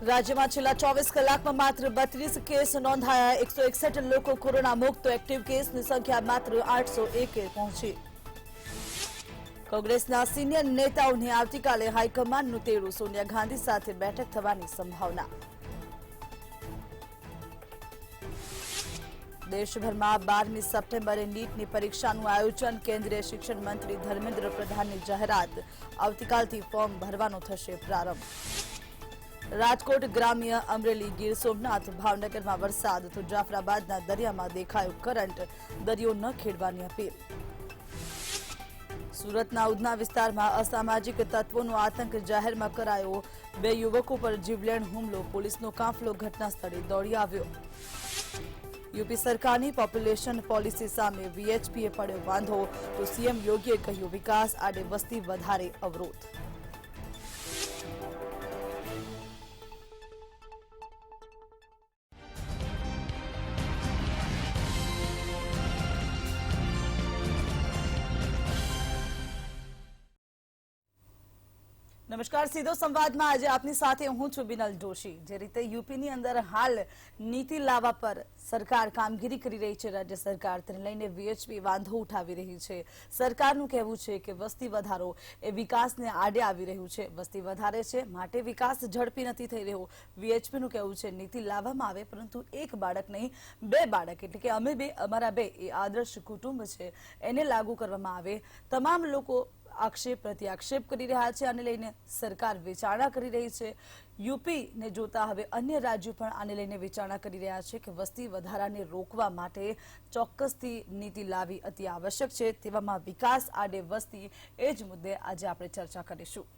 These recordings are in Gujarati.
રાજ્યમાં છેલ્લા 24 કલાકમાં માત્ર 32 કેસ નોંધાયા 161 લોકો કોરોના મુક્ત તો એક્ટિવ કેસની સંખ્યા માત્ર 801 પહોંચી કોંગ્રેસના સિનિયર નેતાઓની આવતીકાલે હાઈકમાન્ડનું તેડું સોનિયા ગાંધી સાથે બેઠક થવાની સંભાવના દેશભરમાં 12મી સપ્ટેમ્બરે નીટની પરીક્ષાનું આયોજન કેન્દ્રીય શિક્ષણ મંત્રી ધર્મેન્દ્ર પ્રધાનની જાહેરાત આવતીકાલથી ફોર્મ ભરવાનો થશે પ્રારંભ રાજકોટ ગ્રામ્ય અમરેલી ગીર સોમનાથ ભાવનગરમાં વરસાદ તો જાફરાબાદના દરિયામાં દેખાયો કરંટ દરિયો ન ખેડવાની અપીલ સુરતના ઉધના વિસ્તારમાં અસામાજિક તત્વોનો આતંક જાહેરમાં કરાયો 2 યુવકો પર જીવલેણ હુમલો પોલીસનો કાફલો ઘટના સ્થળે દોડી આવ્યો યુપી સરકારની પોપ્યુલેશન પોલિસી સામે વીએચપીએ પડ્યો વાંધો તો સીએમ યોગીએ કહ્યું વિકાસ આડે વસ્તી વધારે અવરોધ નમસ્કાર સીધો સંવાદમાં આજે આપની સાથે હું છું બિનલ જોશી જે રીતે યુપીની અંદર હાલ નીતિ લાવવા પર સરકાર કામગીરી કરી રહી છે રાજ્ય સરકાર તેને લઈને વીએચપી વાંધો ઉઠાવી રહી છે સરકારનું કહેવું છે કે વસ્તી વધારો એ વિકાસને આડે આવી રહ્યું છે વસ્તી વધારે છે માટે વિકાસ ઝડપી નથી થઈ રહ્યો વીએચપીનું કહેવું છે નીતિ લાવવામાં આવે પરંતુ એક બાળક નહીં 2 બાળક એટલે કે અમે 2 અમારા 2 એ આદર્શ કુટુંબ છે એને લાગુ કરવામાં આવે તમામ લોકો આક્ષેપ પ્રત્યાક્ષેપ કરી રહ્યા છે આને લઈને સરકાર વિચારણા કરી રહી છે યુપીને જોતા હવે અન્ય રાજ્યો પણ આને લઈને વિચારણા કરી રહ્યા છે કે વસ્તી વધારાને રોકવા માટે ચોક્કસથી નીતિ લાવવી અતિ આવશ્યક છે તેવામાં વિકાસ આડે વસ્તી એ જ મુદ્દે આજે આપણે ચર્ચા કરીશું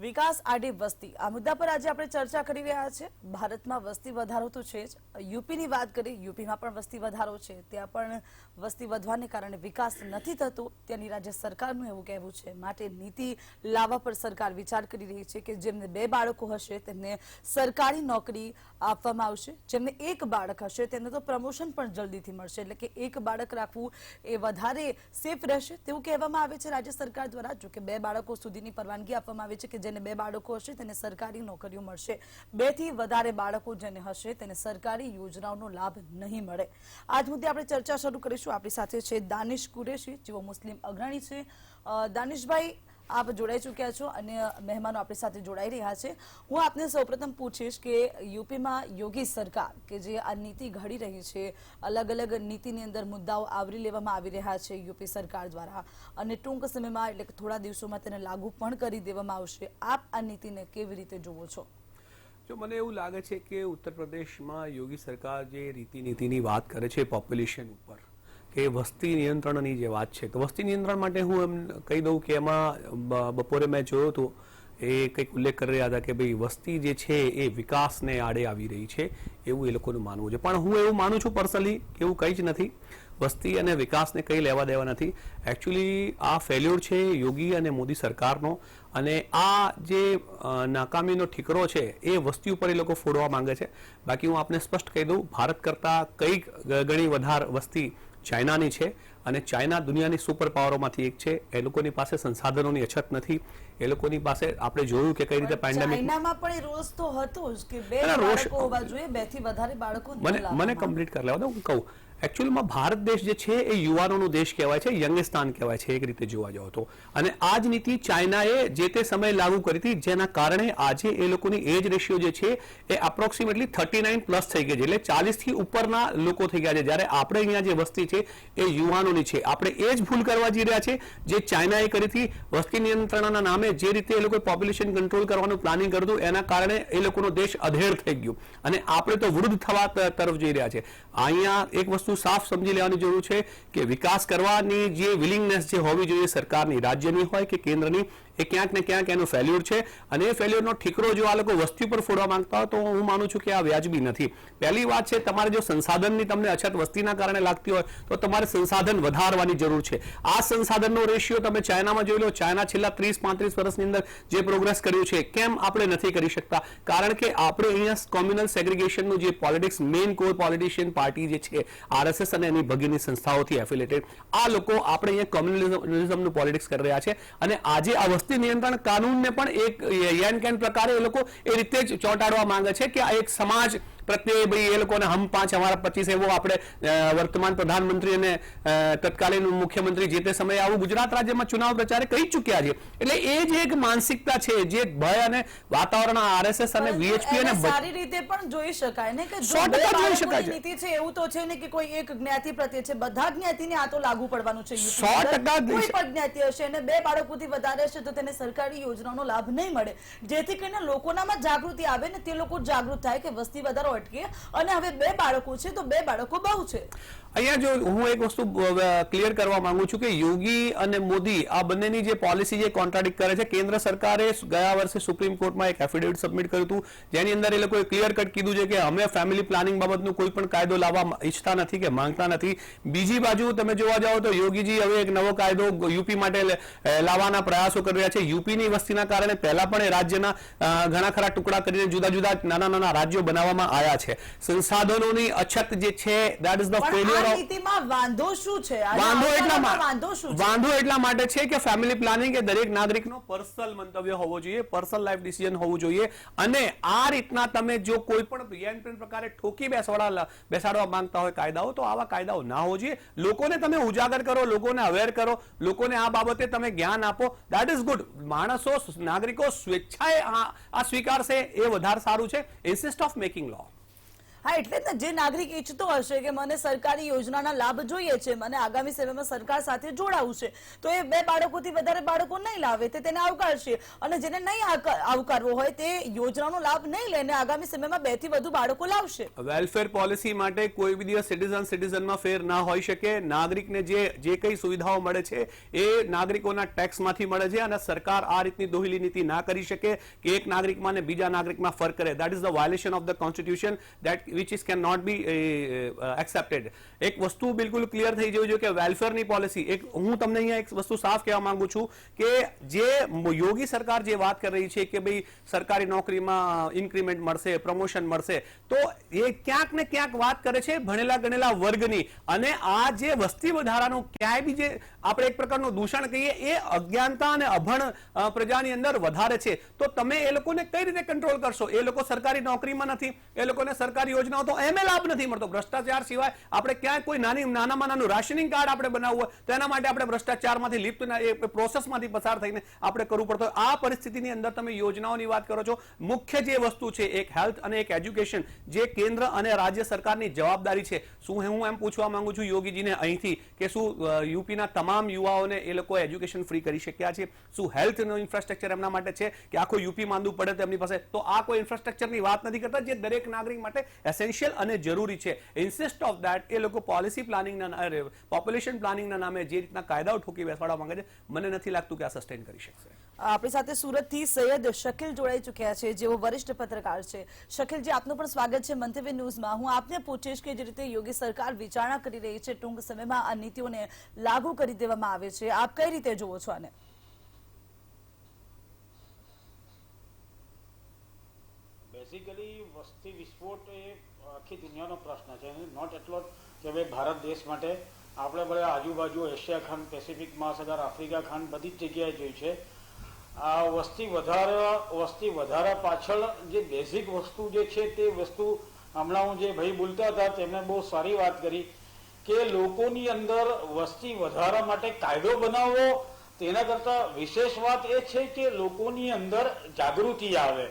વિકાસ આડે વસ્તી આ મુદ્દા પર આજે આપણે ચર્ચા કરી રહ્યા છે ભારતમાં વસ્તી વધારો તો છે જ યુપીની વાત કરીએ યુપીમાં પણ વસ્તી વધારો છે ત્યાં પણ વસ્તી વધવાને કારણે વિકાસ નથી થતો ત્યાંની રાજ્ય સરકારનું એવું કહેવું છે માટે નીતિ લાવવા પર સરકાર વિચાર કરી રહી છે કે જેમને 2 બાળકો હશે તેમને સરકારી નોકરી આપવામાં આવશે જેમને 1 બાળક હશે તેમને તો પ્રમોશન પણ જલ્દીથી મળશે એટલે કે 1 બાળક રાખવું એ વધારે સેફ રહેશે તેવું કહેવામાં આવે છે રાજ્ય સરકાર દ્વારા જો કે 2 બાળકો સુધીની પરવાનગી આપવામાં આવે છે કે જેને 2 બાળકો હશે તેને સરકારી નોકરીઓ મળશે 2 થી વધારે બાળકો જેને હશે તેને સરકારી યોજનાઓનો લાભ નહીં મળે આજ મુદ્દે આપણે ચર્ચા શરૂ કરીશું આપણી સાથે છે દાનિશ કુરેશી જેઓ મુસ્લિમ અગ્રણી છે દાનિશભાઈ આપ જોડાઈ ચૂક્યા છો અને મહેમાનો આપણી સાથે જોડાઈ રહ્યા છે હું આપને સૌપ્રથમ પૂછીશ કે યુપીમાં યોગી સરકાર કે જે આ નીતિ ઘડી રહી છે અલગ અલગ નીતિની અંદર મુદ્દાઓ આવરી લેવામાં આવી રહ્યા છે યુપી સરકાર દ્વારા અને ટૂંક સમયમાં એટલે કે થોડા દિવસોમાં તેને લાગુ પણ કરી દેવામાં આવશે આપ આ નીતિને કેવી રીતે જુઓ છો જો મને એવું લાગે છે કે ઉત્તર પ્રદેશમાં યોગી સરકાર જે નીતિની વાત કરે છે પોપ્યુલેશન ઉપર કે વસ્તી નિયંત્રણની જે વાત છે તો વસ્તી નિયંત્રણ માટે હું એમ કહી દઉં કે એમાં બપોરે મેં જોયો હતો એ કંઈક ઉલ્લેખ કરી રહ્યા હતા કે ભાઈ વસ્તી જે છે એ વિકાસને આડે આવી રહી છે એવું એ લોકોનું માનવું છે પણ હું એવું માનું છું પર્સનલી કે એવું કંઈ જ નથી વસ્તી અને વિકાસને કંઈ લેવા દેવા નથી એકચ્યુઅલી આ ફેલ્યોર છે યોગી અને મોદી સરકારનો અને આ જે નાકામીનો ઠીકરો છે એ વસ્તી ઉપર એ લોકો ફોડવા માંગે છે બાકી હું આપને સ્પષ્ટ કહી દઉં ભારત કરતાં કંઈક ઘણી વધારે વસ્તી ચાઇનાની છે અને ચાઇના દુનિયાની સુપર પાવરોમાંથી એક છે એ લોકોની પાસે સંસાધનોની અછત નથી એ લોકોની પાસે આપણે જોયું કે કઈ રીતે પેન્ડેમિક ચાઇનામાં પણ રોજ તો હતો જ કે 2 બાળકો હોવા જોઈએ 2 થી વધારે બાળકો મને કમ્પ્લીટ કરી લેવા દો હું કહું એકચ્યુઅલીમાં ભારત દેશ જે છે એ યુવાનોનો દેશ કહેવાય છે યંગસ્તાન કહેવાય છે એક રીતે જોવા જાવ તો અને આ જ નીતિ ચાઇનાએ જે તે સમયે લાગુ કરી હતી જેના કારણે આજે એ લોકોની એજ રેશિયો જે છે એ એપ્રોક્સિમેટલી 39 પ્લસ થઈ ગઈ છે એટલે 40 થી ઉપરના લોકો થઈ ગયા છે જ્યારે આપણે અહીંયા જે વસ્તી છે એ યુવાનોની છે આપણે એ જ ભૂલ કરવા જઈ રહ્યા છે જે ચાઇનાએ કરી હતી વસ્તી નિયંત્રણના નામે જે રીતે એ લોકોએ પોપ્યુલેશન કંટ્રોલ કરવાનું પ્લાનિંગ કર્યું હતું એના કારણે એ લોકોનો દેશ અધેર થઈ ગયો અને આપણે તો વૃદ્ધ થવા તરફ જઈ રહ્યા છે અહીંયા એક વસ્તુ સાફ સમજી લેવાની જરૂર છે કે વિકાસ કરવાની જે વિલિંગનેસ જે હોવી જોઈએ સરકારની રાજ્યની હોય કે કેન્દ્રની એ ક્યાંક ને ક્યાંક એનું ફેલ્યુર છે અને એ ફેલ્યુરનો ઠીકરો જો આ લોકો વસ્તી પર ફોડવા માંગતા હોય તો હું માનું છું કે આ વ્યાજબી નથી. પહેલી વાત છે, તમારે જો સંસાધનની તમને અછત વસ્તીના કારણે લાગતી હોય તો તમારે સંસાધન વધારવાની જરૂર છે. આ સંસાધનનો રેશિયો તમે ચાઇનામાં જોઈ લો. ચાઇના છેલ્લા 30-35 વર્ષની અંદર જે પ્રોગ્રેસ કર્યું છે, કેમ આપણે નથી કરી શકતા? કારણ કે આપણે અહીંયા કોમ્યુનલ સેગ્રીગેશનનું જે politics, main core politician party જે છે આરએસએસ અને એની ભગીની સંસ્થાઓથી એફિલેટેડ, આ લોકો આપણે અહીંયા કોમ્યુનલિઝમનું પોલિટિક્સ કરી રહ્યા છે અને આજે આ વસ્તી નિયંત્રણ કાનૂનને પણ એક યેન કેન પ્રકારે એ લોકો એ રીતે જ ચોંટાડવા માંગે છે કે આ એક સમાજ પ્રત્યે ભાઈ એ લોકોને હમ 5 અમારા 25 એવો આપણે વર્તમાન પ્રધાનમંત્રી અને તત્કાલીન મુખ્યમંત્રી જે તે સમયે આવું ગુજરાત રાજ્યમાં ચુનાવ પ્રચારે કહી ચૂક્યા છે. એટલે એ જે એક માનસિકતા છે, જે ભય અને વાતાવરણ આરએસએસ અને વીએચપી અને સારી રીતે પણ જોઈ શકાય ને કે 100% જોઈ શકાય છે. નીતિ છે એવું તો છે ને કે કોઈ એક જ્ઞાતિ પ્રત્યે છે, બધા જ્ઞાતિને આ તો લાગુ પડવાનું છે. 100% કોઈ પણ જ્ઞાતિ હશે અને 2 બાળકોથી વધારે હશે તો તેને સરકારી યોજનાનો લાભ નહીં મળે, જેથી કરીને લોકોનામાં જાગૃતિ આવે ને તે લોકો જાગૃત થાય કે વસ્તી વધારો અટકે. અને હવે 2 બાળકો છે તો 2 બાળકો બહુ છે. અહીંયા જો હું એક વસ્તુ ક્લિયર કરવા માંગુ છું કે યોગી અને મોદી આ બંનેની જે પોલિસી જે કોન્ટ્રાડિક્ટ કરે છે. કેન્દ્ર સરકારે ગયા વર્ષે સુપ્રીમ કોર્ટમાં એક એફિડેવિટ સબમિટ કર્યું હતું જેની અંદર એ લોકોએ ક્લિયર કટ કીધું છે કે અમે ફેમિલી પ્લાનિંગ બાબતનો કોઈ પણ કાયદો લાવવા ઈચ્છતા નથી કે માંગતા નથી. બીજી બાજુ તમે જોવા જાઓ તો યોગીજી હવે એક નવો કાયદો યુપી માટે લાવવાના પ્રયાસો કરી રહ્યા છે. યુપીની વસ્તીના કારણે પહેલા પણ એ રાજ્યના ઘણા ખરા ટુકડા કરીને જુદા જુદા નાના નાના રાજ્યો બનાવવામાં આવ્યા છે. સંસાધનોની અછત જે છે, દેટ ઇઝ ધ ફેલ્યુર. વાંધો શું છે? વાંધો એટલા માટે છે કે ફેમિલી પ્લાનિંગ એ દરેક નાગરિકનો પર્સનલ મંતવ્ય હોવો જોઈએ, પર્સનલ લાઈફ ડિસિઝન હોવું જોઈએ. અને આ રીતના તમે જો કોઈ પણ યેન પેન પ્રકારે ઠોકી બેસાડવા માંગતા હોય કાયદાઓ, તો આવા કાયદાઓ ના હોવો જોઈએ. લોકોને તમે ઉજાગર કરો, લોકોને અવેર કરો, લોકોને આ બાબતે તમે જ્ઞાન આપો, દેટ ઇઝ ગુડ. માણસો, નાગરિકો સ્વેચ્છાએ આ સ્વીકારશે એ વધારે સારું છે ઇન્સ્ટેડ ઓફ મેકિંગ લો. હા, એટલે જ જે નાગરિક ઈચ્છતો હશે કે મને સરકારી યોજનાના લાભ જોઈએ છે, મને આગામી સમયમાં સરકાર સાથે જોડાવું છે, તો એ 2 બાળકોથી વધારે બાળકો નહીં લાવે, તે તેને આવકારશે. અને જેને નહીં આવકારવો હોય તે યોજનાનો લાભ નહીં લઈને આગામી સમયમાં 2 થી વધુ બાળકો લાવશે. વેલફેર પોલિસી માટે કોઈ બી દિવસ સિટીઝનમાં ફેર ના હોઈ શકે. નાગરિકને જે કઈ સુવિધાઓ મળે છે એ નાગરિકોના ટેક્સમાંથી મળે છે અને સરકાર આ રીતની દોહિલી નીતિ ના કરી શકે કે એક નાગરિકમાં ને બીજા નાગરિકમાં ફરક કરે. That is the violation of the constitution that which is cannot be accepted. એક વસ્તુ બિલકુલ ક્લિયર થઈ જવી જોઈએ કે વેલફેરની પોલિસી, એક હું તમને અહીંયા એક વસ્તુ સાફ કહેવા માંગુ છું કે જે યોગી સરકાર જે વાત કરી રહી છે કે ભાઈ સરકારી નોકરીમાં ઇન્ક્રીમેન્ટ મળશે, પ્રમોશન મળશે, તો એ ક્યાંક ને ક્યાંક વાત કરે છે ભણેલા ગણેલા વર્ગની. અને આ જે વસ્તી વધારાનું ક્યાંય બી જે આપણે એક પ્રકારનું દૂષણ કહીએ એ અજ્ઞાનતા અને અભણ પ્રજાની અંદર વધારે છે. તો તમે એ લોકોને કઈ રીતે કંટ્રોલ કરશો? એ લોકો સરકારી નોકરીમાં નથી, એ લોકોને સરકારી યોજનાઓ તો એમ લાભ નથી મળતો. ભ્રષ્ટાચાર સિવાય આપણે ક્યાંય કોઈ નાનામાં નાનું રાશનિંગ કાર્ડ આપણે બનાવવું હોય તો એના માટે આપણે ભ્રષ્ટાચારમાંથી લિપ્ત પ્રોસેસમાંથી પસાર થઈને આપણે કરવું પડતું. આ પરિસ્થિતિની અંદર તમે યોજનાઓની વાત કરો છો. મુખ્ય જે વસ્તુ છે એક હેલ્થ અને એક એજ્યુકેશન, જે કેન્દ્ર અને રાજ્ય સરકારની જવાબદારી છે. શું હું એમ પૂછવા માંગુ છું યોગીજીને અહીંથી કે શું યુપીના તમામ યુવાઓને એ લોકો એજ્યુકેશન ફ્રી કરી શક્યા છે? શું હેલ્થનું ઇન્ફ્રાસ્ટ્રક્ચર એમના માટે છે કે આખું યુપી માંદું પડે તો એમની પાસે? તો આ કોઈ ઇન્ફ્રાસ્ટ્રક્ચરની વાત નથી કરતા જે દરેક નાગરિક માટે એસેન્શિયલ અને જરૂરી છે. ઇન્સ્ટેડ ઓફ ધેટ એ લોકો પોલિસી પ્લાનિંગના, પોપ્યુલેશન પ્લાનિંગના નામે જે રીતના કાયદાઓ ઠોકી બેસાડવા માંગે છે, મને નથી લાગતું કે આ સસ્ટેન કરી શકશે. આપણી સાથે સુરતથી સૈયદ શકીલ જોડાઈ ચૂક્યા છે, જેઓ વરિષ્ઠ પત્રકાર છે. શકીલજી, આપનું પણ સ્વાગત છે મંતવ્ય ન્યૂઝમાં. હું આપને પૂછીશ કે જે રીતે યોગી સરકાર વિચારણા કરી રહી છે, ટૂંક સમયમાં આ નીતિઓને લાગુ કરી દેવામાં આવે છે, આપ કઈ રીતે જુઓ છો આને? બેઝિકલી વસ્તી વિસ્ફોટ એ આખી દુનિયાનો પ્રશ્ન છે. નોટ એટલો કે ભાઈ ભારત દેશ માટે, આપણે બધા આજુબાજુ એશિયા ખંડ, પેસિફિક મહાસાગર, આફ્રિકા ખંડ બધી જ જગ્યાએ જોઈ છે. આ વસ્તી વધારા પાછળ જે બેઝિક વસ્તુ જે છે તે વસ્તુ હમણાં હું જે ભાઈ બોલતા હતા તેમણે બહુ સારી વાત કરી કે લોકોની અંદર વસ્તી વધારા માટે કાયદો બનાવવો, તેના કરતાં વિશેષ વાત એ છે કે લોકોની અંદર જાગૃતિ આવે,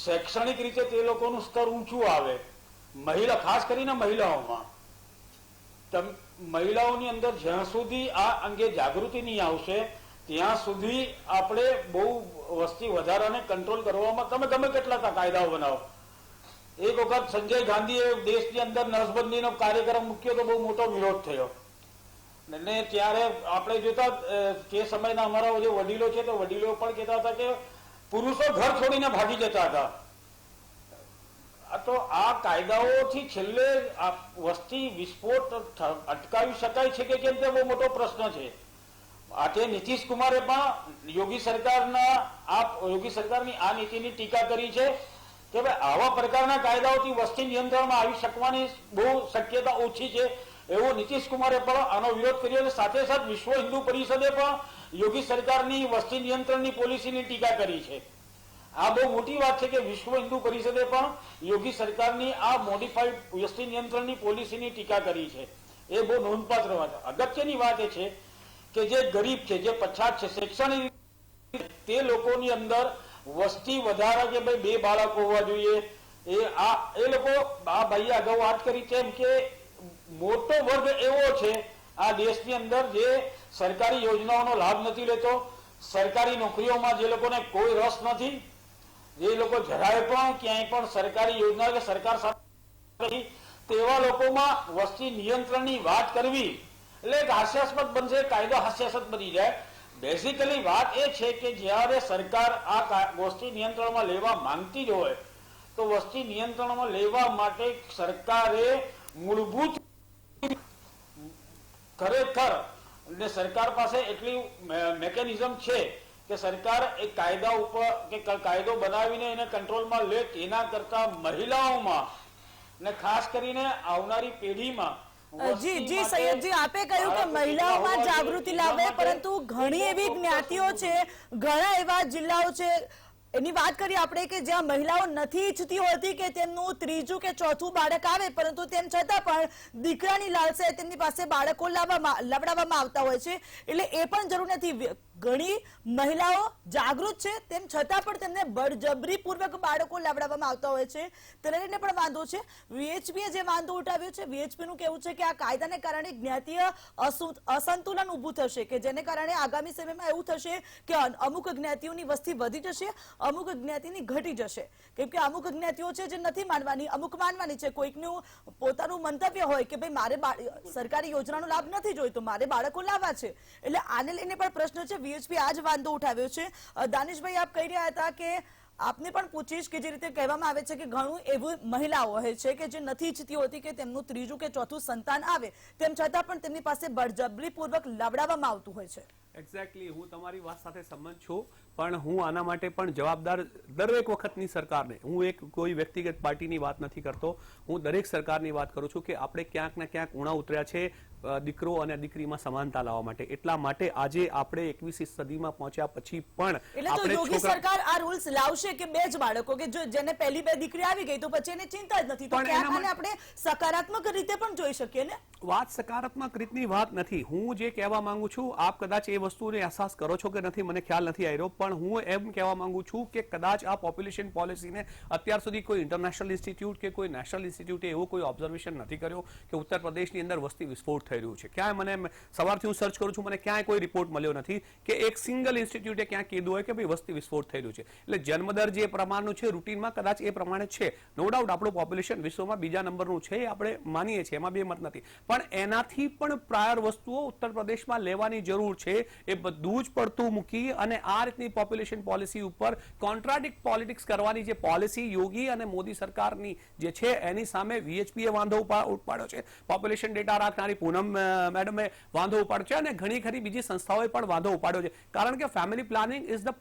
શૈક્ષણિક રીતે તે લોકોનું સ્તર ઊંચું આવે. ખાસ કરીને મહિલાઓની અંદર જ્યાં સુધી આ અંગે જાગૃતિ નહીં આવશે ત્યાં સુધી આપણે બહુ વસ્તી વધારાને કંટ્રોલ કરવામાં તમે ગમે કેટલા કાયદાઓ બનાવો. એક વખત સંજય ગાંધીએ દેશની અંદર નસબંધીનો કાર્યક્રમ મૂક્યો તો બહુ મોટો વિરોધ થયો. અને ત્યારે આપણે જોતા તે સમયના અમારા જે વડીલો છે તો વડીલો પણ કહેતા હતા કે પુરુષો ઘર છોડીને ભાગી જતા હતા. તો આ કાયદાઓથી છેલ્લે આ વસ્તી વિસ્ફોટ અટકાવી શકાય છે કે કેમ તે બહુ મોટો પ્રશ્ન છે. આજે નીતિશ કુમારે પણ યોગી સરકારની આ નીતિની ટીકા કરી છે કે ભાઈ આવા પ્રકારના કાયદાઓથી વસ્તી નિયંત્રણમાં આવી શકવાની બહુ શક્યતા ઓછી છે એવું નીતિશ કુમારે પણ આનો વિરોધ કર્યો. સાથે સાથે વિશ્વ હિન્દુ પરિષદે પણ યોગી સરકારની વસ્તી નિયંત્રણની પોલિસીની ટીકા કરી છે. આ બહુ મોટી વાત છે કે વિશ્વ હિન્દુ પરિષદે પણ યોગી સરકારની આ મોડિફાઈડ વસ્તી નિયંત્રણની પોલિસીની ટીકા કરી છે. એ બહુ નોંધપાત્ર વાત. અગત્યની વાત એ છે કે જે ગરીબ છે, જે પછાત છે, શૈક્ષણિક તે લોકોની અંદર વસ્તી વધારા કે ભાઈ 2 બાળકો હોવા જોઈએ એ લોકો આ ભાઈએ અગાઉ વાત કરી છે એમ કે મોટો વર્ગ એવો છે આ દેશની અંદર જે સરકારી યોજનાઓનો લાભ નથી લેતો, સરકારી નોકરીઓમાં જે લોકોને કોઈ રસ નથી, જે લોકો જરાય પણ ક્યાંય પણ સરકારી યોજના કે સરકાર સાથે તેવા લોકોમાં વસ્તી નિયંત્રણની વાત કરવી એટલે એક હાસ્યાસ્પદ બનશે, કાયદો હાસ્યાસ્પદ બની જાય. બેઝિકલી વાત એ છે કે જ્યારે સરકાર આ વસ્તી નિયંત્રણમાં લેવા માંગતી જ હોય તો વસ્તી નિયંત્રણમાં લેવા માટે સરકારે મૂળભૂત ખરેખર એટલે સરકાર પાસે એટલી મેકેનિઝમ છે કે સરકાર એક કાયદા ઉપર કે કાયદો બનાવીને એને કંટ્રોલમાં લે તેના કરતા મહિલાઓમાં ને ખાસ કરીને આવનારી પેઢીમાં જી સૈયદજી, આપે કહ્યું કે મહિલાઓમાં જાગૃતિ લાવે, પરંતુ ઘણી એવી જ્ઞાતિઓ છે, ઘણા એવા જિલ્લાઓ છે, એની વાત કરીએ આપણે કે જ્યાં મહિલાઓ નથી ઈચ્છતી હોતી કે તેમનું 3જું કે 4થું બાળક આવે, પરંતુ તેમ છતાં પણ દીકરાની લાલસાએ તેમની પાસે બાળકો લવડાવવામાં આવતા હોય છે. એટલે એ પણ જરૂર નથી. ઘણી મહિલાઓ જાગૃત છે તેમ છતાં પણ તેમને બળજબરીપૂર્વક બાળકો લાવડાવવામાં આવતા હોય છે. તેને લઈને પણ વાંધો છે. વીએચપીએ જે વાંધો ઉઠાવ્યો છે, વીએચપીનું કહેવું છે કે આ કાયદાને કારણે જ્ઞાતીય અસંતુલન ઊભું થશે કે જેને કારણે આગામી સમયમાં એવું થશે કે અમુક જ્ઞાતિઓની વસ્તી વધી જશે, અમુક જ્ઞાતિની ઘટી જશે. કેમ કે અમુક જ્ઞાતિઓ છે જે નથી માનવાની, અમુક માનવાની છે. કોઈકનું પોતાનું મંતવ્ય હોય કે ભાઈ મારે સરકારી યોજનાનો લાભ નથી જોઈતો, મારે બાળકો લાવવા છે. એટલે આને લઈને પણ પ્રશ્ન છે. વીએચપી આજ વાંધો ઉઠાવ્યો છે. દાનિશભાઈ, આપ કહી રહ્યા હતા કે આપને પણ પૂછીશ કે જે રીતે કહેવામાં આવે છે કે ઘણું એવું મહિલાઓ હોય છે કે જે નથી ઈચ્છતી હોતી કે તેમનું 3જું કે 4થું સંતાન આવે, તેમ છતાં પણ તેમની પાસે બળજબરીપૂર્વક લાવડાવવામાં આવતું હોય છે. એક્ઝેક્ટલી, હું તમારી વાત સાથે સંમત છું, પણ હું આના માટે પણ જવાબદાર દરેક વખતની સરકારને, હું એક કોઈ વ્યક્તિગત પાર્ટીની વાત નથી કરતો, હું દરેક સરકારની વાત કરું છું કે આપણે ક્યાંક ને ક્યાંક ઉણા ઉતર્યા છે દીકરો અને દીકરીમાં સમાનતા લાવવા માટે. એટલા માટે આજે આપણે 21મી સદીમાં પહોંચ્યા પછી પણ એટલે તો યોગી સરકાર આ રૂલ્સ લાવશે કે 2 જ બાળકો, કે જો જેને પહેલી 2 દીકરી આવી ગઈ તો પછી એને ચિંતા જ નથી. તો ક્યાંક આને આપણે સકારાત્મક રીતે પણ જોઈ શકીએ ને. વાત સકારાત્મક રીતની વાત નથી. હું જે કહેવા માંગુ છું, આપ કદાચ એ વસ્તુને અહેસાસ કરો છો કે નથી મને ખ્યાલ નથી આવ્યો, પણ હું એમ કહેવા માંગુ છું કે કદાચ આ પોપ્યુલેશન પોલિસીને અત્યાર સુધી કોઈ ઇન્ટરનેશનલ ઇન્સ્ટિટ્યૂટ કે કોઈ નેશનલ ઇન્સ્ટિટ્યૂટે એવો કોઈ ઓબ્ઝર્વેશન નથી કર્યો કે ઉત્તર પ્રદેશની અંદર વસ્તી વિસ્ફોટ થઈ રહ્યું છે. ક્યાંય મને સવારથી હું સર્ચ કરું છું, મને ક્યાંય કોઈ રિપોર્ટ મળ્યો નથી કે એક સિંગલ ઇન્સ્ટિટ્યૂટે ક્યાંય કીધું હોય કે ભાઈ વસ્તી વિસ્ફોટ થઈ રહ્યું છે. એટલે જન્મદર જે પ્રમાણનું છે રૂટીનમાં કદાચ એ પ્રમાણે છે. નો ડાઉટ આપણું પોપ્યુલેશન વિશ્વમાં બીજા નંબરનું છે, એ આપણે માનીએ છીએ, એમાં બે મત નથી, પણ એનાથી પણ પ્રાયર વસ્તુઓ ઉત્તર પ્રદેશમાં લેવાની જરૂર છે. એ બધું જ પડતું મૂકી અને આ રીતની પોપ્યુલેશન પોલિસી ઉપર કોન્ટ્રાડિક્ટ પોલિટિક્સ કરવાની જે પોલિસી યોગી અને મોદી સરકારની જે છે એની સામે વીએચપીએ વાંધો ઉપાડ્યો છે. પોપ્યુલેશન ડેટા રાખનારી પૂનમ મેડમે વાંધો ઉપાડ્યો છે અને ઘણી ખરી બીજી સંસ્થાઓએ પણ વાંધો ઉપાડ્યો છે. કારણ કે ફેમિલી પ્લાનિંગ ઇઝ ધ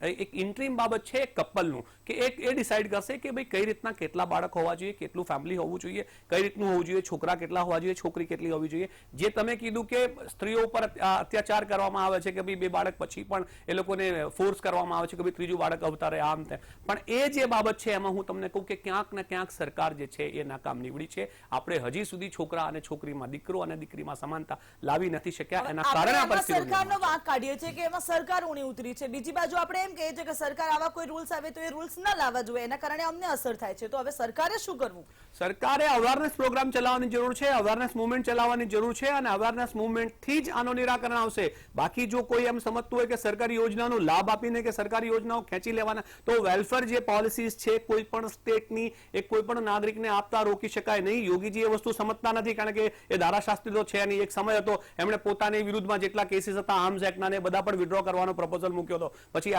એક ઇન્ટ્રીમ બાબત છે કપલનું, કે એ ડિસાઇડ કરશે કે ભાઈ કઈ રીતના કેટલા બાળક હોવા જોઈએ, કેટલું ફેમિલી હોવું જોઈએ, કઈ રીતનું હોવું જોઈએ, છોકરા કેટલા હોવા જોઈએ, છોકરી કેટલી હોવી જોઈએ. જે તમે કીધું કે સ્ત્રીઓ પર અત્યાચાર કરવામાં આવે છે કે ભાઈ 2 બાળક પછી પણ એ લોકોને ફોર્સ કરવામાં આવે છે કે ભાઈ 3જું બાળક અવતારે આમ તેમ, પણ એ જે બાબત છે એમાં હું તમને કહું કે ક્યાંક ને ક્યાંક સરકાર જે છે એ નાકામ નીવડી છે. આપણે હજી સુધી છોકરા અને છોકરીમાં, દીકરો અને દીકરીમાં સમાનતા લાવી નથી શક્યા. એના કારણે સરકારનો વાંક કાઢીએ છીએ કે એમાં સરકાર ઊણી ઉતરી છે. બીજી બાજુ આપણે એમ કહીએ છીએ કે સરકાર આવા કોઈ રૂલ્સ આવે તો એ રૂલ્સ ન લાવવા જોઈએ, એના કારણે અમને અસર થાય છે. તો હવે સરકારે શું કરવું? સરકારે અવેરનેસ પ્રોગ્રામ ચલાવવાની જરૂર છે, અવેરનેસ મુવમેન્ટ ચલાવવાની જરૂર છે અને અવેરનેસ મુવમેન્ટ થી જ આનો નિરાકરણ આવશે. બાકી જો કોઈ એમ સમજતું હોય કે સરકારી યોજનાનો લાભ આપીને કે સરકારી યોજનાઓ ખેંચી લેવાના, તો વેલફેર જે પોલિસીઝ છે કોઈ પણ સ્ટેટની એ કોઈ પણ નાગરિકને આપતા રોકી શકાય નહીં. યોગીજી એ વસ્તુ સમજતા નથી, કારણ કે એ ધારાશાસ્ત્રી તો છે નહીં. એક સમય હતો એમણે પોતાની વિરુદ્ધમાં જેટલા કેસીસ હતા આર્મ્સ એક્ટના ને બધા પણ વિડ્રો કરવાનો પ્રપોઝલ મૂક્યો હતો. પછી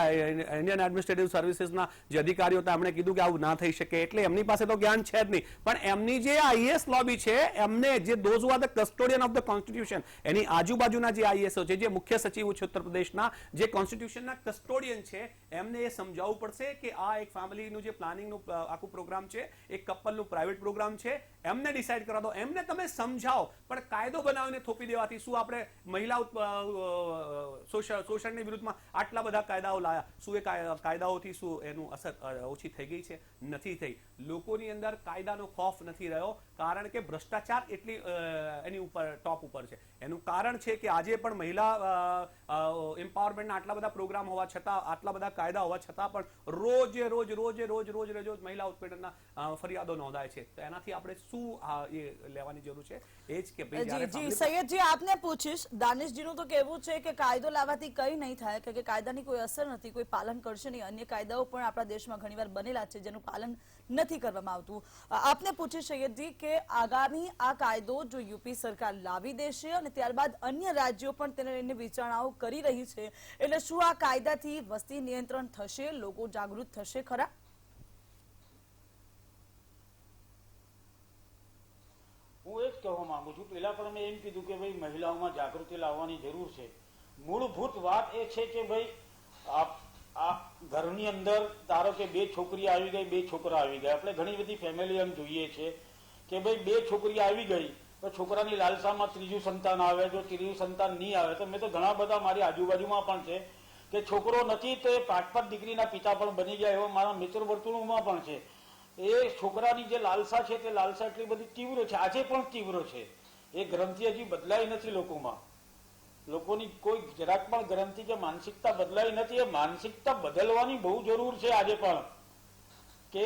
ઇન્ડિયન એડમિનિસ્ટ્રેટિવ સર્વિસીસના જે અધિકારીઓ હતા એમણે કીધું કે આવું ના થઈ શકે. એટલે એમની પાસે તો જ્ઞાન છે જ નહીં. પણ એમની જે આઈએસ લોબી છે એમને જે those who are the custodian of the constitution, એની આજુબાજુના જે આઈએસઓ છે, જે મુખ્ય સચિવો છે ઉત્તર પ્રદેશના, જે કોન્સ્ટિટ્યુશનના કસ્ટોડિયન છે, એમને એ સમજાવવું પડશે કે આ એક ફેમિલીનું જે પ્લાનિંગનું આખું પ્રોગ્રામ છે, એક કપલનું પ્રાઇવેટ પ્રોગ્રામ છે, એમને ડિસાઈડ કરવા દો, એમને તમે સમજાવો. પણ કાયદો બનાવીને થોપી દેવાથી શું આપણે મહિલા શોષણની વિરુદ્ધમાં આટલા બધા કાયદાઓ લાયા, શું એ કાયદાઓથી શું એનું અસર ઓછી થઈ ગઈ છે? નથી થઈ. લોકોની અંદર કાયદાનો ખોફ નથી રહ્યો, કારણ કે ભ્રષ્ટાચાર એટલી એની ઉપર ટોપ ઉપર છે. એનું કારણ છે કે આજે પણ મહિલા એમ્પાવરમેન્ટના આટલા બધા પ્રોગ્રામ હોવા છતાં, આટલા બધા કાયદા હોવા છતાં પણ રોજે રોજ મહિલા ઉત્પીડનના ફરિયાદો નોંધાય છે. તો એનાથી આપણે શું એ લેવાની જરૂર છે? એ જ કે જી સૈયદજી, આપને પૂછીશ, દાનિશજીનું તો કહેવું છે કે કાયદો લાવવાથી કંઈ નહીં થાય, કે કાયદાની કોઈ અસર નથી, કોઈ પાલન કરશે નહીં. અન્ય કાયદાઓ પણ આપણા દેશમાં ઘણીવાર બનેલા છે જેનું પાલન નથી કરવામાં આવતું. આપને પૂછીશ સૈયદજી કે આગામી આ કાયદો જો યુપી સરકાર લાવી દેશે અને ત્યારબાદ અન્ય રાજ્યો પણ તેને લઈને વિચારણાઓ કરી રહી છે, એટલે શું આ કાયદાથી વસ્તી નિયંત્રણ થશે, લોકો જાગૃત થશે ખરા? હું એ જ કહેવા માંગુ છું. પહેલા પણ મેં એમ કીધું કે ભાઈ મહિલાઓમાં જાગૃતિ લાવવાની જરૂર છે. મૂળભૂત વાત એ છે કે ભાઈ આ ઘરની અંદર ધારો કે 2 છોકરી આવી ગઈ, 2 છોકરા આવી ગયા. આપણે ઘણી બધી ફેમિલી એમ જોઈએ છે કે ભાઈ 2 છોકરી આવી ગઈ તો છોકરાની લાલસામાં ત્રીજું સંતાન આવે. જો ત્રીજું સંતાન નહીં આવે તો મેં તો ઘણા બધા મારી આજુબાજુમાં પણ છે કે છોકરો નથી તો એ 5 દીકરીના પિતા પણ બની ગયા, એવો મારા મિત્ર વર્તુળમાં પણ છે. એ છોકરાની જે લાલસા છે તે લાલસા એટલી બધી તીવ્ર છે, આજે પણ તીવ્ર છે. એ ગ્રંથિ હજી બદલાઈ નથી લોકોમાં. લોકોની કોઈ જરાક પણ ગ્રંથિ કે માનસિકતા બદલાઈ નથી. એ માનસિકતા બદલવાની બહુ જરૂર છે આજે પણ. કે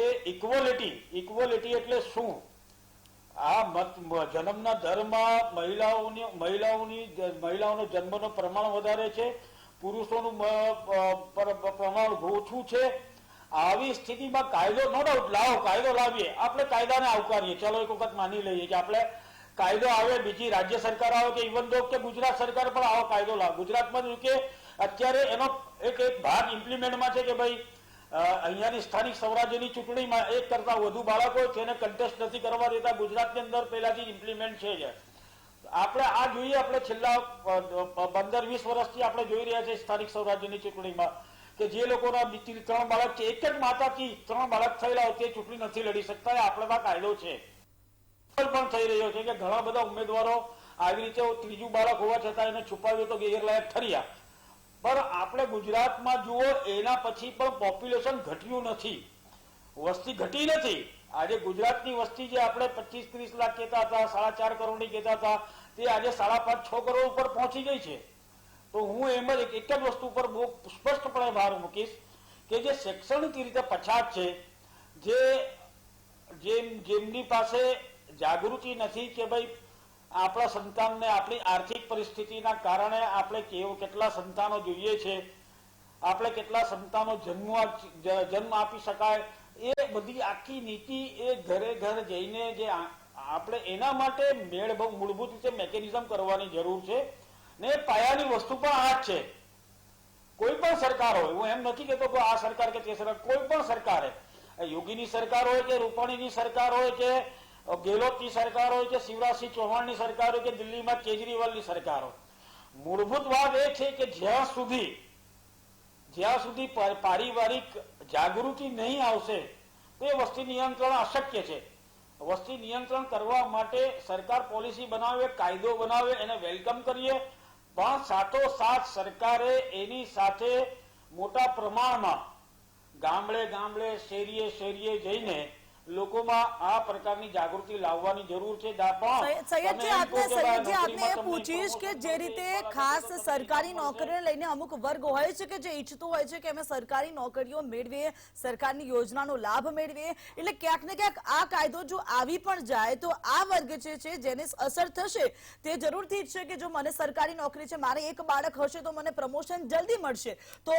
ઇક્વલિટી એટલે શું? આ જન્મના દરમાં મહિલાઓનો જન્મનો પ્રમાણ વધારે છે, પુરુષોનું પ્રમાણ ઓછું છે. આવી સ્થિતિમાં કાયદો નો ડાઉટ લાવો, કાયદો લાવીએ. આપણે કાયદાને આવકારીએ, ચલો એક વખત માની લઈએ કે આપણે કાયદો આવે, બીજી રાજ્ય સરકાર આવે કે ઇવન દો કે ગુજરાત સરકાર પણ આવો કાયદો લાવે. ગુજરાતમાં કે અત્યારે એનો એક ભાગ ઇમ્પ્લિમેન્ટમાં છે કે ભાઈ અહીંયાની સ્થાનિક સ્વરાજ્યની ચૂંટણીમાં 1 કરતા વધુ બાળકો તેને કન્ટેસ્ટ નથી કરવા દેતા. ગુજરાતની અંદર પહેલાથી ઇમ્પ્લિમેન્ટ છે. આપણે આ જોઈએ, આપણે છેલ્લા 15-20 વર્ષથી આપણે જોઈ રહ્યા છીએ સ્થાનિક સ્વરાજ્યની ચૂંટણીમાં કે જે લોકોના 3 બાળક છે, એક જ માતાથી 3 બાળક થયેલા હોય તે ચૂંટણી નથી લડી શકતા. આપણો કાયદો છે. પણ થઈ રહ્યો છે કે ઘણા બધા ઉમેદવારો આવી રીતે ત્રીજું બાળક હોવા છતાં એને છુપાવ્યું તો ગેરલાયક ઠર્યા. પણ આપણે ગુજરાતમાં જુઓ, એના પછી પણ પોપ્યુલેશન ઘટ્યું નથી, વસ્તી ઘટી નથી. આજે ગુજરાતની વસ્તી જે આપણે 25-30 લાખ કહેતા હતા, 4.5 કરોડની કહેતા હતા, તે આજે 5.5-6 કરોડ ઉપર પહોંચી ગઈ છે. તો હું એમ જ એક જ વસ્તુ પર બહુ સ્પષ્ટપણે ભાર મૂકીશ કે જે શૈક્ષણિક રીતે પછાત છે, જેમની પાસે જાગૃતિ નથી કે ભાઈ આપણા સંતાનને આપણી આર્થિક પરિસ્થિતિના કારણે આપણે કેટલા સંતાનો જોઈએ છે, આપણે કેટલા સંતાનો જન્મ આપી શકાય, એ બધી આખી નીતિ એ ઘરે જઈને જે આપણે એના માટે મૂળભૂત રીતે મેકેનિઝમ કરવાની જરૂર છે. ને પાયાની વસ્તુ પણ આ જ છે. કોઈ પણ સરકાર હોય, હું એમ નથી કહેતો કે આ સરકાર કે તે સરકાર, કોઈ પણ સરકારે, યોગીની સરકાર હોય કે રૂપાણીની સરકાર હોય કે ગેહલોતની સરકાર હોય કે શિવરાજસિંહ ચૌહાણની સરકાર હોય કે દિલ્હીમાં કેજરીવાલની સરકાર હોય, મૂળભૂત વાત એ છે કે જ્યાં સુધી પારિવારિક જાગૃતિ નહીં આવશે તો એ વસ્તી નિયંત્રણ અશક્ય છે. વસ્તી નિયંત્રણ કરવા માટે સરકાર પોલિસી બનાવે, કાયદો બનાવે, એને વેલકમ કરીએ, પણ સાથોસાથ સરકારે એની સાથે મોટા પ્રમાણમાં ગામડે શેરીએ જઈને લોકોમાં આ પ્રકારની જાગૃતિ લાવવાની જરૂર છે. પણ સૈયદજી તમે એમ કહો કે ભાઈ આપને નોકરીમાં એ તમને પૂછીશ કે જે promotion રીતે મળશે, ખાસ તમને સરકારી મળશે. નોકરીને લઈને અમુક વર્ગ હોય છે કે જે ઈચ્છતું હોય છે કે અમે સરકારી નોકરીઓ મેળવીએ, સરકારની યોજનાનો લાભ મેળવીએ, એટલે ક્યાંક ને ક્યાંક આ કાયદો જો આવી પણ જાય તો આ વર્ગ છે જેને અસર થશે તે જરૂરથી ઈચ્છે કે જો મને સરકારી નોકરી છે, મારે એક બાળક હશે તો મને પ્રમોશન જલ્દી મળશે, તો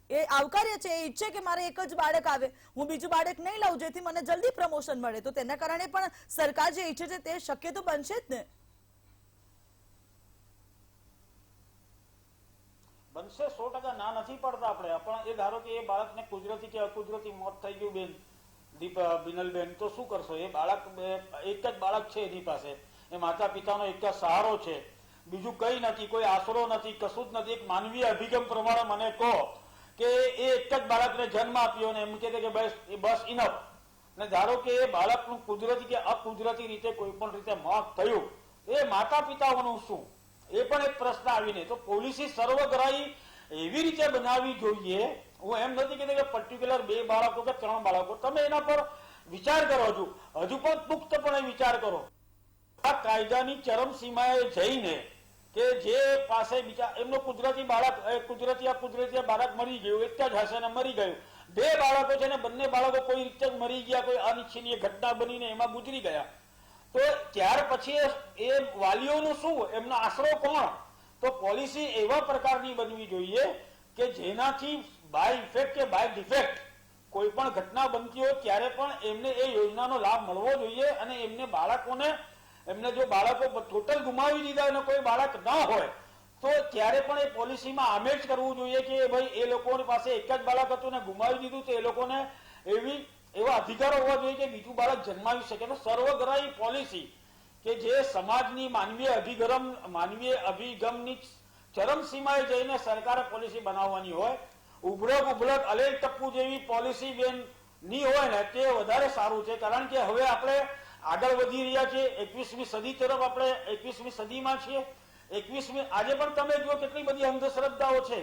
એ આવકાર્ય છે, એ ઈચ્છે કે મારે એક જ બાળક આવે, હું બીજું બાળક નહીં લઉં જેથી મને જલ્દી પ્રમોશન મળે, તો તેના કારણે પણ સરકાર જે ઈચ્છે છે તે શક્ય તો બનશે જ ને. બનશે 100% ના નથી પડતા આપણે. પણ એ ધારો કે એ બાળકને કુદરતી કે અકુદરતી મોત થઈ ગયું બેન બિનલબેન, તો શું કરશો? એ બાળક એક જ બાળક છે એની પાસે, એ માતા પિતાનો એક જ સહારો છે, બીજું કઈ નથી, કોઈ આશરો નથી, કશું જ નથી. એક માનવીય અભિગમ પ્રમાણે મને કહો કે એ એક જ બાળકને જન્મ આપ્યો ને એમ કહે કે બસ ઇનફ, ને ધારો કે એ બાળકનું કુદરતી કે અકુદરતી રીતે કોઈ પણ રીતે મોત થયું, એ માતા પિતાઓનું શું? એ પણ એક પ્રશ્ન આવીને. તો પોલિસી સર્વગ્રાહી એવી રીતે બનાવવી જોઈએ. હું એમ નથી કહેતો કે પર્ટિક્યુલર 2 બાળકો કે 3 બાળકો, તમે એના પર વિચાર કરો, હજુ પણ પુખ્તપણે વિચાર કરો. આ કાયદાની ચરમસીમાએ જઈને કે જે પાસે બીજા એમનો કુદરતી બાળક કુદરતી બાળક મરી ગયું, એક જ હશે ને મરી ગયું, 2 બાળકો છે ને બંને બાળકો કોઈ રીતે મરી ગયા, કોઈ અનિચ્છનીય ઘટના બનીને એમાં ગુજરી ગયા, તો ત્યાર પછી એ વાલીઓનું શું, એમનો આશરો કોણ? તો પોલિસી એવા પ્રકારની બનવી જોઈએ કે જેનાથી બાય ઇફેક્ટ કે બાય ડિફેક્ટ કોઈ પણ ઘટના બનતી હોય ત્યારે પણ એમને એ યોજનાનો લાભ મળવો જોઈએ. અને એમને બાળકોને, એમને જો બાળકો ટોટલ ગુમાવી દીધા અને કોઈ બાળક ના હોય તો ત્યારે પણ એ પોલિસીમાં આમેજ કરવું જોઈએ કે ભાઈ એ લોકોની પાસે એક જ બાળક હતું ને ગુમાવી દીધું, તો એ લોકોને એવા અધિકારો હોવા જોઈએ કે બીજું બાળક જન્માવી શકે. તો સર્વગ્રાહી પોલિસી કે જે સમાજની માનવીય અભિગમની ચરમસીમાએ જઈને સરકારે પોલિસી બનાવવાની હોય, ઉભરક અલેલ ટપ્પુ જેવી પોલિસી બેન ની હોય ને તે વધારે સારું છે. કારણ કે હવે આપણે આગળ વધી રહ્યા છીએ, 21મી સદી તરફ આપણે 21મી સદીમાં છીએ. 21મી આજે પણ તમે જુઓ કેટલી બધી અંધશ્રદ્ધાઓ છે.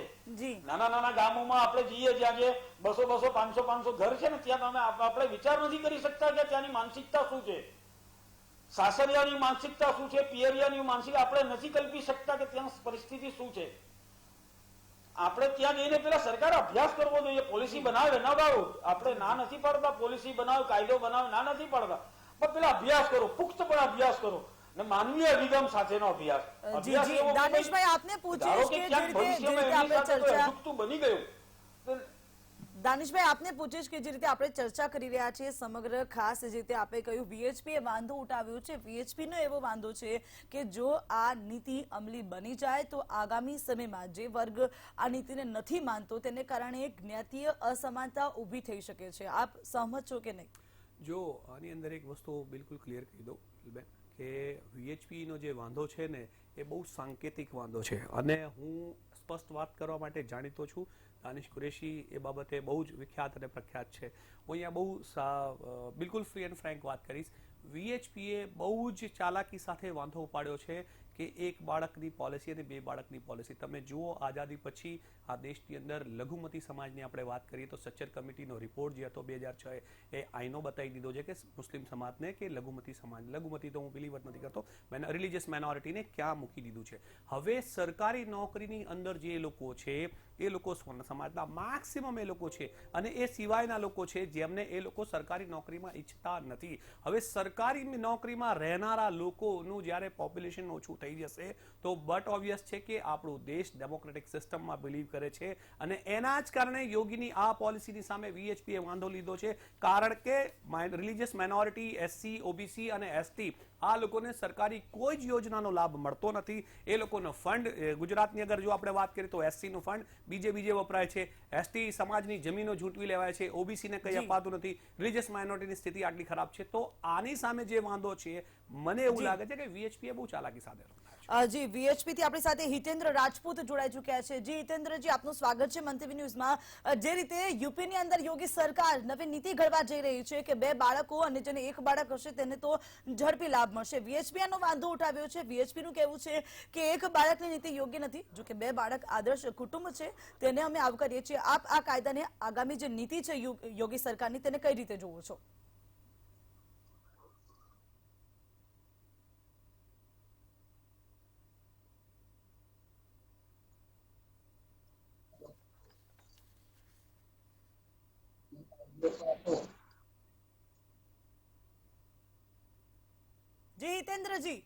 નાના નાના ગામોમાં આપણે જઈએ જ્યાં જે 200 500 ઘર છે ને, ત્યાં આપણે વિચાર નથી કરી શકતા કે ત્યાંની માનસિકતા શું છે, સાસરિયાની માનસિકતા શું છે, પિયરિયાની માનસિકતા આપણે નથી કલ્પી શકતા કે ત્યાં પરિસ્થિતિ શું છે. આપણે ત્યાં જઈને પેલા સરકાર અભ્યાસ કરવો જોઈએ. પોલિસી બનાવે ના ભાવ, આપણે ના નથી પાડતા, પોલિસી બનાવે, કાયદો બનાવે ના નથી પાડતા, પણ પેલા અભ્યાસ કરો, પુખ્તપણે અભ્યાસ કરો ને માનવીય અભિગમ સાથેનો અભ્યાસ. દાનિશભાઈ આપને પૂછીશ કે જે રીતે આપણે ચર્ચા બની ગયું. દાનિશભાઈ આપને પૂછીશ કે જે રીતે આપણે ચર્ચા કરી રહ્યા છીએ સમગ્ર, ખાસ જે રીતે આપણે કહ્યું વીએચપી એ વાંધો ઉઠાવ્યો છે, વીએચપી નો એવો વાંધો છે કે જો આ નીતિ અમલી બની જાય તો આગામી સમયમાં જે વર્ગ આ નીતિને નથી માનતો તેને કારણે જ્ઞાતીય અસમાનતા ઊભી થઈ શકે છે. આપ સહમત છો કે નહીં? જો આની અંદર એક વસ્તુ બિલકુલ ક્લિયર કહી દઉં બેન કે વીએચપી નો જે વાંધો છે ને એ બહુ સાંકેતિક વાંધો છે, અને હું સ્પષ્ટ વાત કરવા માટે જાણીતો છું. દાનિશ કુરેશી એ બાબતે બહુ જ વિખ્યાત અને પ્રખ્યાત છે. હું અહીંયા બહુ બિલકુલ ફ્રી એન્ડ ફ્રેન્ક વાત કરીશ. વીએચપીએ બહુ જ ચાલાકી સાથે વાંધો ઉપાડ્યો છે કે 1 બાળકની પોલિસી અને 2 બાળકની પોલિસી. તમે જુઓ આઝાદી પછી આ દેશની અંદર લઘુમતી સમાજની આપણે વાત કરીએ તો સચ્ચર કમિટીનો રિપોર્ટ જે હતો 2006 એ આઈનો બતાવી દીધો છે કે મુસ્લિમ સમાજને કે લઘુમતી તો હું બિલીવ નથી કરતો, રિલીજિયસ માઇનોરિટીને ક્યાં મૂકી દીધું છે. હવે સરકારી નોકરીની અંદર જે લોકો છે એ લોકો સમાજના મેક્સિમમ એ લોકો છે, અને એ સિવાયના લોકો છે જેમને એ લોકો સરકારી નોકરીમાં ઈચ્છતા નથી. હવે સરકારી નોકરીમાં રહેનારા લોકોનું જ્યારે પોપ્યુલેશન ઓછું થઈ જશે તો બટ ઓબ્વિયસ છે કે આપણું દેશ ડેમોક્રેટિક સિસ્ટમમાં બિલીવ કરે છે, અને એના જ કારણે યોગીની આ પોલિસીની સામે વીએચપીએ વાંધો લીધો છે. કારણ કે રિલીજિયસ માઇનોરિટી, એસસી, ઓબીસી અને એસટી આ લોકોને સરકારી કોઈ જ યોજનાનો લાભ મળતો નથી. એ લોકોનો ફંડ, ગુજરાતની અગર જો આપણે વાત કરીએ તો એસસી નું ફંડ બીજે વપરાય છે, એસટી સમાજની જમીનો ઝૂંટવી લેવાય છે, ઓબીસીને કંઈ અપાતું નથી, રિલીજિયસ માઇનોરિટીની સ્થિતિ આટલી ખરાબ છે. તો આની સામે જે વાંધો છે મને એવું લાગે છે કે વીએચપીએ બહુ ચાલાકી સાથે જી વીએચપી થી આપણી સાથે હિતેન્દ્ર રાજપૂત જોડાઈ ચુક્યા છે. જી હિતેન્દ્રજી, આપનું સ્વાગત છે મંતવ્ય ન્યૂઝમાં. જે રીતે યુપી ની અંદર યોગી સરકાર નવી નીતિ ઘડવા જઈ રહી છે કે 2 બાળકો અને જેને 1 બાળક હશે તેને તો ઝડપી લાભ મળશે, વીએચપી આનો વાંધો ઉઠાવ્યો છે. વીએચપી નું કહેવું છે કે 1 બાળકની નીતિ યોગ્ય નથી, જો કે 2 બાળક આદર્શ કુટુંબ છે તેને અમે આવકારીએ છીએ. આપ આ કાયદાને, આગામી જે નીતિ છે યોગી સરકારની, તેને કઈ રીતે જોવો છો? જી હિતેન્દ્રજી,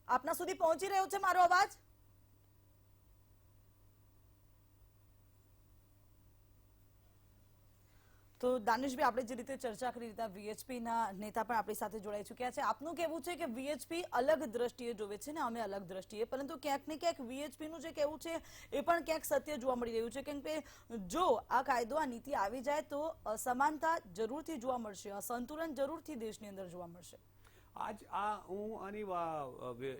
આપના સુધી પહોંચી રહ્યો છે મારો અવાજ? તો દાનિશભાઈ, આપણે જે રીતે ચર્ચા કરી રીતે વીએચપી ના નેતા પણ આપણી સાથે જોડાઈ ચૂક્યા છે. આપનું કહેવું છે કે વીએચપી અલગ દ્રષ્ટિએ જોવે છે ને અમે અલગ દ્રષ્ટિએ, પરંતુ ક્યાંક ને ક્યાંક વીએચપી નું જે કહેવું છે એ પણ ક્યાંક સત્ય જોવા મળી રહ્યું છે. કેમ કે જો આ કાયદો, આ નીતિ આવી જાય તો અસમાનતા જરૂરથી જોવા મળશે, અસંતુલન જરૂરથી દેશની અંદર જોવા મળશે. હું આની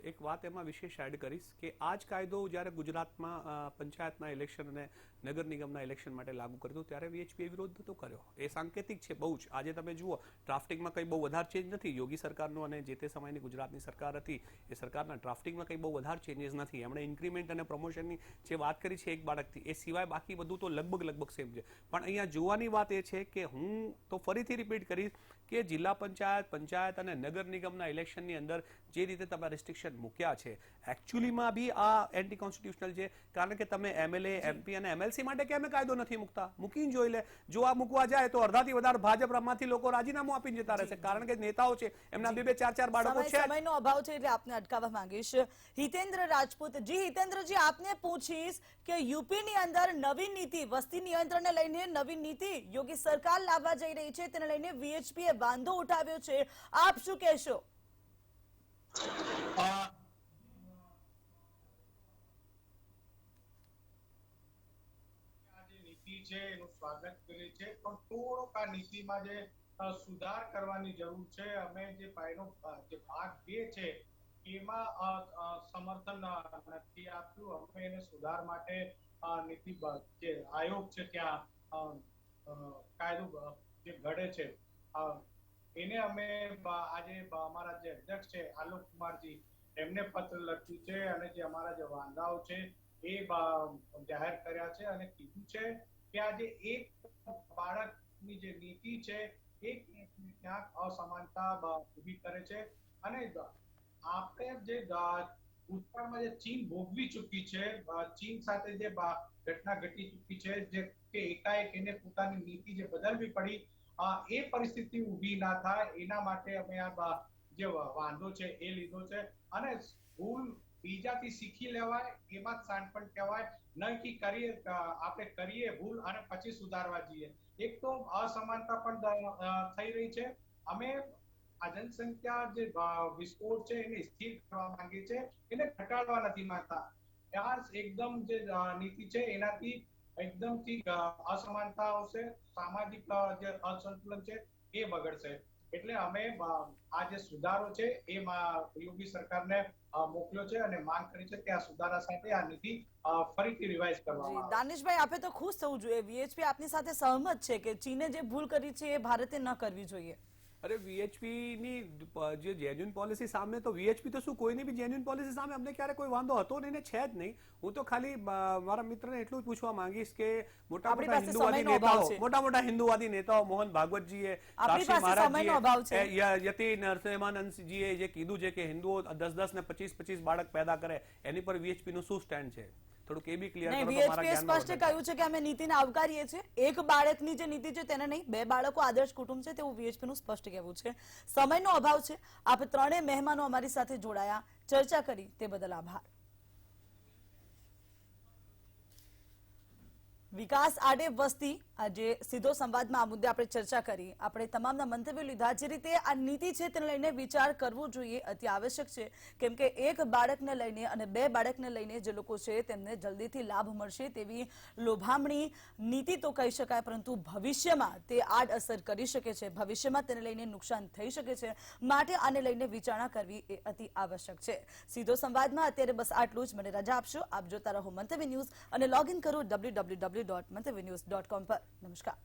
એક વાત એમાં વિશેષ એડ કરીશ કે આ જ કાયદો જ્યારે ગુજરાતમાં પંચાયતના ઇલેક્શન અને નગર નિગમના ઇલેક્શન માટે લાગુ કર્યો ત્યારે વીએચપીએ વિરોધ નતો કર્યો. એ સાંકેતિક છે બહુ જ. આજે તમે જુઓ ડ્રાફ્ટિંગમાં કંઈ બહુ વધારે ચેન્જ નથી. યોગી સરકારનો અને જે તે સમયની ગુજરાતની સરકાર હતી એ સરકારના ડ્રાફ્ટિંગમાં કંઈ બહુ વધારે ચેન્જીસ નથી. એમણે ઇન્ક્રીમેન્ટ અને પ્રમોશનની જે વાત કરી છે એક બાળકથી, એ સિવાય બાકી બધું તો લગભગ સેમ છે. પણ અહીંયા જોવાની વાત એ છે કે હું તો ફરીથી રિપીટ કરીશ કે જિલ્લા પંચાયત અને નગર નિગમના ઇલેક્શનની અંદર જે રીતે તમે રિસ્ટ્રિક્શન મૂક્યા છે એકચ્યુઅલીમાં બી આ એન્ટી કોન્સ્ટિટ્યુશનલ છે. કારણ કે તમે એમએલએ, એમપી અને એમએલસી માટે કેમ કાયદો નથી મૂકતા? મૂકીને જોઈ લે. જો આ મૂકવા જાય તો અડધાથી વધારે ભાજપમાંથી લોકો રાજીનામું આપીને જતા રહેશે. કારણ કે નેતાઓ છે એમના 2-4 બાળકો છે. સમયનો અભાવ છે એટલે આપને અટકાવવા માંગીશ. હિતેન્દ્ર રાજપૂત જી, હિતેન્દ્રજી, આપને પૂછીશ કે યુપીની અંદર નવી નીતિ, વસ્તી નિયંત્રણને લઈને નવી નીતિ યોગી સરકાર લાવવા જઈ રહી છે, તેને લઈને વીએચપીએ વાંધો ઉઠાવ્યો છે. આપ શું કહેશો? નીતિ છે એનું સ્વાગત કરીએ છીએ, પણ થોડોક આ નીતિમાં જે સુધાર કરવાની જરૂર છે. અમે જે ભાગ 2 છે એમાં સમર્થન નથી આપ્યું. અમે એને સુધાર માટે નીતિ જે આયોગ છે ત્યાં કાયદો જે ઘડે છે એને અમે આજે અમારા જે અધ્યક્ષ છે આલોક કુમારજી એમને પત્ર લખ્યું છે અને જે અમારા જે વાંધાઓ છે એ જાહેર કર્યા છે અને કીધું છે કે આજે એક બાળકની જે નીતિ છે એ ક્યાંક અસમાનતા ઊભી કરે છે. અને આપણે જે ભૂતકાળમાં જે ચીન ભોગવી ચૂકી છે, ચીન સાથે જે ઘટના ઘટી ચૂકી છે, જે કે એકાએક એને પોતાની નીતિ જે બદલવી પડી, એ પરિસ્થિતિ ઊભી ના થાય એના માટે અમે આ જે વાંધો છે એ લીધો છે. અને ભૂલ બીજાથી શીખી લેવાય એમાં જ શાણપણ કહેવાય, ન કે આપણે કરીએ ભૂલ અને પછી સુધારવા જઈએ. એક તો અસમાનતા પણ થઈ રહી છે. અમે આ જનસંખ્યા જે વિસ્ફોટ છે એને સ્થિર કરવા માંગીએ છીએ, એને ઘટાડવા નથી માંગતા. આ એકદમ જે નીતિ છે એનાથી એકદમથી અસમાનતા આવશે, સામાજિક જે અસંતુલન છે એ બગડશે. એટલે અમે આ જે સુધારો છે એમાં યોગી સરકારને મોકલ્યો છે અને માંગ કરી છે કે આ સુધારા સાથે આ નીતિ ફરીથી રિવાઇઝ કરવામાં આવે. દાનિશભાઈ, આપે તો ખુશ થવું જોઈએ. વીએચપી આપની સાથે સહમત છે કે ચીને જે ભૂલ કરી છે એ ભારતે ન કરવી જોઈએ. અરે વીએચપી ની જે જેન્યુઇન પોલિસી સામે તો વીએચપી તો શું, કોઈની બી જેન્યુઇન પોલિસી સામે અમને ક્યારે કોઈ વાંધો હતો નહીં ને છે જ નહીં. હું તો ખાલી મારા મિત્રને એટલું જ પૂછવા માંગીશ કે મોટા મોટા હિન્દુવાદી નેતાઓ મોહન ભાગવતજીએ, સાક્ષી મહારાજજીએ, યતિ નરસિંહાનંદજીએ જે કીધું છે કે હિન્દુઓ 10-10 ને 25-25 બાળક પેદા કરે, એની પર વીએચપી નું શું સ્ટેન્ડ છે? થોડુંક એ બી ક્લિયર કરો. વીએચપીએ સ્પષ્ટ કહ્યું છે કે અમે નીતિને આવકારીએ છીએ. એક બાળકની જે નીતિ છે તેને નહીં, 2 બાળકો આદર્શ કુટુંબ છે તેવું વીએચપી નું સ્પષ્ટ કહેવું છે. સમયનો અભાવ છે. આપ ત્રણેય મહેમાનો અમારી સાથે જોડાયા, ચર્ચા કરી તે બદલ આભાર. વિકાસ આડે વસ્તી, આજે સીધો સંવાદમાં આ મુદ્દે આપણે ચર્ચા કરી, આપણે તમામના મંતવ્યો લીધા. જે રીતે આ નીતિ છે તેને લઈને વિચાર કરવો જોઈએ, અતિ આવશ્યક છે. કેમ કે એક બાળકને લઈને અને 2 બાળકને લઈને જે લોકો છે તેમને જલ્દીથી લાભ મળશે તેવી લોભામણી નીતિ તો કહી શકાય, પરંતુ ભવિષ્યમાં તે આડઅસર કરી શકે છે, ભવિષ્યમાં તેને લઈને નુકસાન થઈ શકે છે. માટે આને લઈને વિચારણા કરવી એ અતિ આવશ્યક છે. સીધો સંવાદમાં અત્યારે બસ આટલું જ. મને રજા આપશો. આપ જોતા રહો મંતવ્ય ન્યૂઝ અને લોગ ઇન કરો www.mantavynews.com પર. નમસ્કાર.